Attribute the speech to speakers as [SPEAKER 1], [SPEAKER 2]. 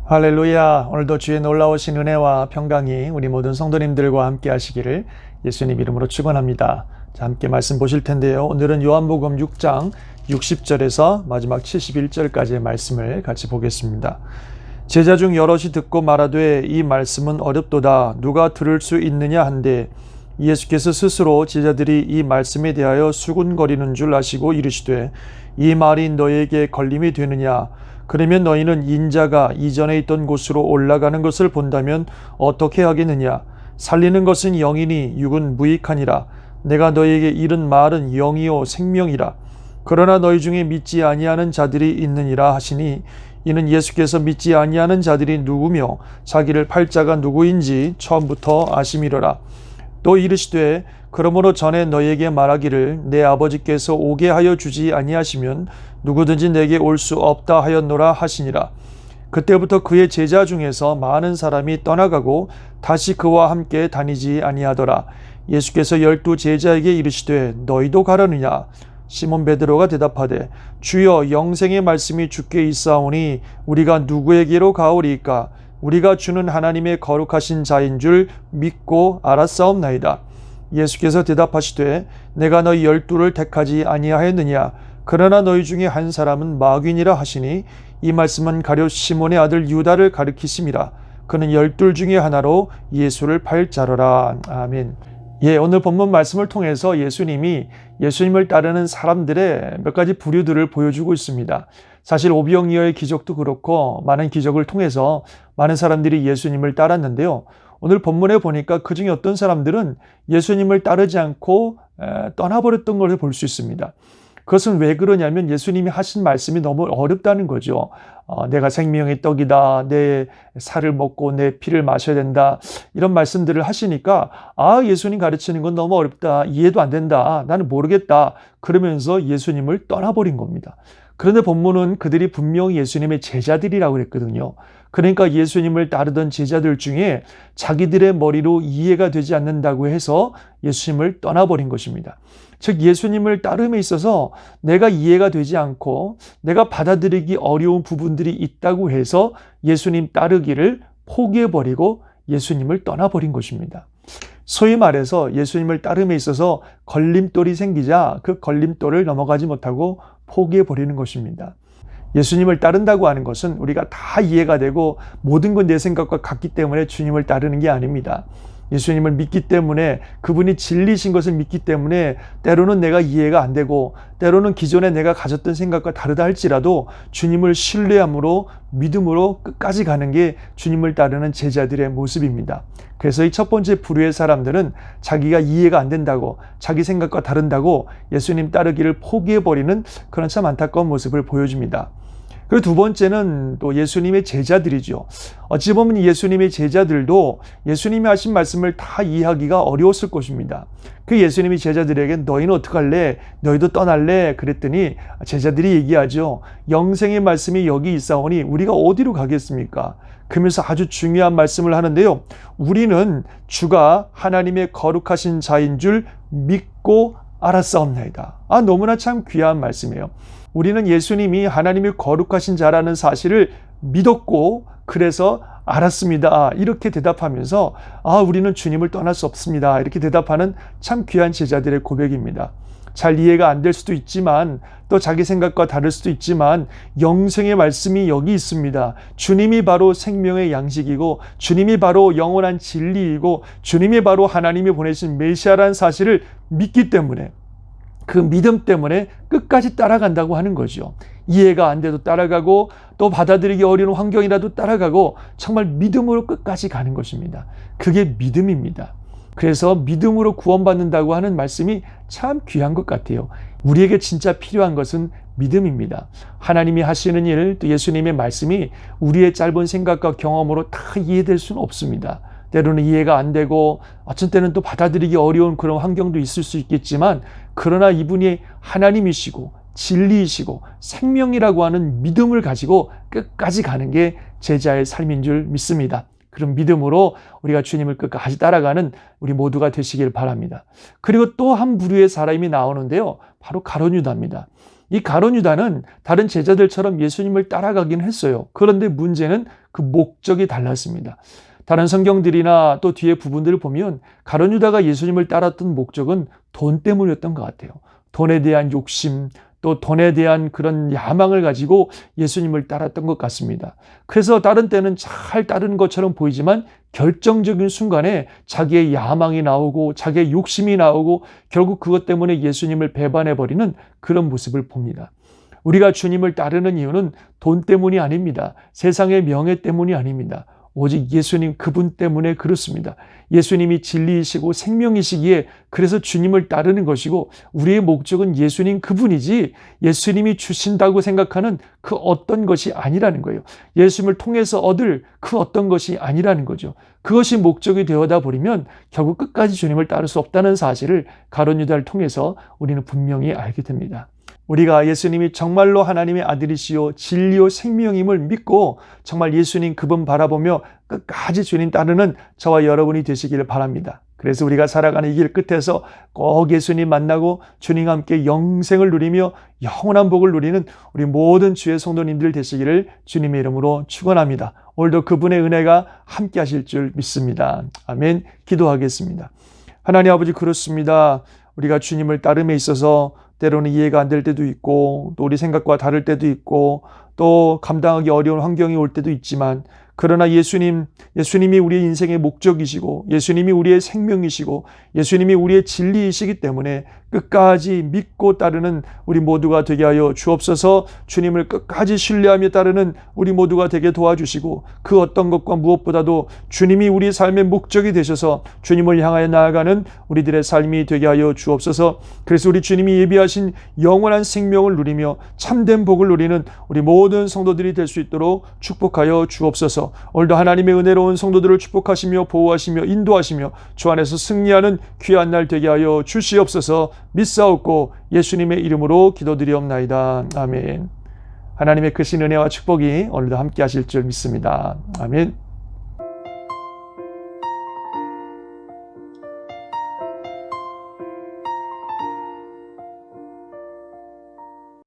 [SPEAKER 1] 할렐루야. 오늘도 주의 놀라우신 은혜와 평강이 우리 모든 성도님들과 함께 하시기를 예수님 이름으로 축원합니다. 자, 함께 말씀 보실 텐데요. 오늘은 요한복음 6장 60절에서 마지막 71절까지의 말씀을 같이 보겠습니다. 제자 중 여럿이 듣고 말하되 이 말씀은 어렵도다. 누가 들을 수 있느냐 한데 예수께서 스스로 제자들이 이 말씀에 대하여 수군거리는 줄 아시고 이르시되 이 말이 너에게 걸림이 되느냐? 그러면 너희는 인자가 이전에 있던 곳으로 올라가는 것을 본다면 어떻게 하겠느냐? 살리는 것은 영이니 육은 무익하니라. 내가 너희에게 이른 말은 영이요 생명이라. 그러나 너희 중에 믿지 아니하는 자들이 있느니라 하시니 이는 예수께서 믿지 아니하는 자들이 누구며 자기를 팔 자가 누구인지 처음부터 아심이로라. 또 이르시되 그러므로 전에 너희에게 말하기를 내 아버지께서 오게 하여 주지 아니하시면 누구든지 내게 올 수 없다 하였노라 하시니라. 그때부터 그의 제자 중에서 많은 사람이 떠나가고 다시 그와 함께 다니지 아니하더라. 예수께서 12 제자에게 이르시되 너희도 가려느냐? 시몬 베드로가 대답하되 주여 영생의 말씀이 주께 있사오니 우리가 누구에게로 가오리이까? 우리가 주는 하나님의 거룩하신 자인 줄 믿고 알았사옵나이다. 예수께서 대답하시되 내가 너희 12를 택하지 아니하였느냐? 그러나 너희 중에 한 사람은 마귀니라 하시니 이 말씀은 가룟 시몬의 아들 유다를 가리키심이라. 그는 12 중에 하나로 예수를 팔 자로라. 아멘. 오늘 본문 말씀을 통해서 예수님이 예수님을 따르는 사람들의 몇 가지 부류들을 보여주고 있습니다. 사실 오병이어의 기적도 그렇고 많은 기적을 통해서 많은 사람들이 예수님을 따랐는데요. 오늘 본문에 보니까 그 중에 어떤 사람들은 예수님을 따르지 않고 떠나버렸던 것을 볼 수 있습니다. 그것은 왜 그러냐면 예수님이 하신 말씀이 너무 어렵다는 거죠. 내가 생명의 떡이다. 내 살을 먹고 내 피를 마셔야 된다. 이런 말씀들을 하시니까 예수님 가르치는 건 너무 어렵다. 이해도 안 된다. 나는 모르겠다. 그러면서 예수님을 떠나버린 겁니다. 그런데 본문은 그들이 분명히 예수님의 제자들이라고 그랬거든요. 그러니까 예수님을 따르던 제자들 중에 자기들의 머리로 이해가 되지 않는다고 해서 예수님을 떠나버린 것입니다. 즉 예수님을 따름에 있어서 내가 이해가 되지 않고 내가 받아들이기 어려운 부분들이 있다고 해서 예수님 따르기를 포기해버리고 예수님을 떠나버린 것입니다. 소위 말해서 예수님을 따름에 있어서 걸림돌이 생기자 그 걸림돌을 넘어가지 못하고 포기해버리는 것입니다. 예수님을 따른다고 하는 것은 우리가 다 이해가 되고 모든 건 내 생각과 같기 때문에 주님을 따르는 게 아닙니다. 예수님을 믿기 때문에 그분이 진리신 것을 믿기 때문에 때로는 내가 이해가 안 되고 때로는 기존에 내가 가졌던 생각과 다르다 할지라도 주님을 신뢰함으로 믿음으로 끝까지 가는 게 주님을 따르는 제자들의 모습입니다. 그래서 이 첫 번째 부류의 사람들은 자기가 이해가 안 된다고 자기 생각과 다른다고 예수님 따르기를 포기해버리는 그런 참 안타까운 모습을 보여줍니다. 그리고 두 번째는 또 예수님의 제자들이죠. 어찌 보면 예수님의 제자들도 예수님이 하신 말씀을 다 이해하기가 어려웠을 것입니다. 그 예수님이 제자들에게 너희는 어떡할래? 너희도 떠날래? 그랬더니 제자들이 얘기하죠. 영생의 말씀이 여기 있사오니 우리가 어디로 가겠습니까? 그러면서 아주 중요한 말씀을 하는데요. 우리는 주가 하나님의 거룩하신 자인 줄 믿고 알았사옵나이다. 너무나 참 귀한 말씀이에요. 우리는 예수님이 하나님의 거룩하신 자라는 사실을 믿었고 그래서 알았습니다. 이렇게 대답하면서 우리는 주님을 떠날 수 없습니다. 이렇게 대답하는 참 귀한 제자들의 고백입니다. 잘 이해가 안 될 수도 있지만 또 자기 생각과 다를 수도 있지만 영생의 말씀이 여기 있습니다. 주님이 바로 생명의 양식이고 주님이 바로 영원한 진리이고 주님이 바로 하나님이 보내신 메시아라는 사실을 믿기 때문에 그 믿음 때문에 끝까지 따라간다고 하는 거죠. 이해가 안 돼도 따라가고 또 받아들이기 어려운 환경이라도 따라가고 정말 믿음으로 끝까지 가는 것입니다. 그게 믿음입니다. 그래서 믿음으로 구원받는다고 하는 말씀이 참 귀한 것 같아요. 우리에게 진짜 필요한 것은 믿음입니다. 하나님이 하시는 일, 또 예수님의 말씀이 우리의 짧은 생각과 경험으로 다 이해될 수는 없습니다. 때로는 이해가 안 되고 어떤 때는 또 받아들이기 어려운 그런 환경도 있을 수 있겠지만 그러나 이분이 하나님이시고 진리이시고 생명이라고 하는 믿음을 가지고 끝까지 가는 게 제자의 삶인 줄 믿습니다. 그런 믿음으로 우리가 주님을 끝까지 따라가는 우리 모두가 되시길 바랍니다. 그리고 또 한 부류의 사람이 나오는데요. 바로 가룟 유다입니다. 이 가룟 유다는 다른 제자들처럼 예수님을 따라가긴 했어요. 그런데 문제는 그 목적이 달랐습니다. 다른 성경들이나 또 뒤에 부분들을 보면 가룟 유다가 예수님을 따랐던 목적은 돈 때문이었던 것 같아요. 돈에 대한 욕심, 또 돈에 대한 그런 야망을 가지고 예수님을 따랐던 것 같습니다. 그래서 다른 때는 잘 따르는 것처럼 보이지만 결정적인 순간에 자기의 야망이 나오고 자기의 욕심이 나오고 결국 그것 때문에 예수님을 배반해버리는 그런 모습을 봅니다. 우리가 주님을 따르는 이유는 돈 때문이 아닙니다. 세상의 명예 때문이 아닙니다. 오직 예수님 그분 때문에 그렇습니다. 예수님이 진리이시고 생명이시기에 그래서 주님을 따르는 것이고 우리의 목적은 예수님 그분이지 예수님이 주신다고 생각하는 그 어떤 것이 아니라는 거예요. 예수님을 통해서 얻을 그 어떤 것이 아니라는 거죠. 그것이 목적이 되어다 버리면 결국 끝까지 주님을 따를 수 없다는 사실을 가룟 유다를 통해서 우리는 분명히 알게 됩니다. 우리가 예수님이 정말로 하나님의 아들이시요 진리요 생명임을 믿고 정말 예수님 그분 바라보며 끝까지 주님 따르는 저와 여러분이 되시기를 바랍니다. 그래서 우리가 살아가는 이 길 끝에서 꼭 예수님 만나고 주님과 함께 영생을 누리며 영원한 복을 누리는 우리 모든 주의 성도님들 되시기를 주님의 이름으로 축원합니다. 오늘도 그분의 은혜가 함께 하실 줄 믿습니다. 아멘. 기도하겠습니다. 하나님 아버지 그렇습니다. 우리가 주님을 따름에 있어서 때로는 이해가 안 될 때도 있고 또 우리 생각과 다를 때도 있고 또 감당하기 어려운 환경이 올 때도 있지만 그러나 예수님이 우리의 인생의 목적이시고 예수님이 우리의 생명이시고 예수님이 우리의 진리이시기 때문에 끝까지 믿고 따르는 우리 모두가 되게 하여 주옵소서. 주님을 끝까지 신뢰하며 따르는 우리 모두가 되게 도와주시고 그 어떤 것과 무엇보다도 주님이 우리 삶의 목적이 되셔서 주님을 향하여 나아가는 우리들의 삶이 되게 하여 주옵소서. 그래서 우리 주님이 예비하신 영원한 생명을 누리며 참된 복을 누리는 우리 모든 성도들이 될 수 있도록 축복하여 주옵소서. 오늘도 하나님의 은혜로운 성도들을 축복하시며 보호하시며 인도하시며 주 안에서 승리하는 귀한 날 되게 하여 주시옵소서. 믿사옵고 예수님의 이름으로 기도드리옵나이다. 아멘. 하나님의 크신 은혜와 축복이 오늘도 함께 하실 줄 믿습니다. 아멘.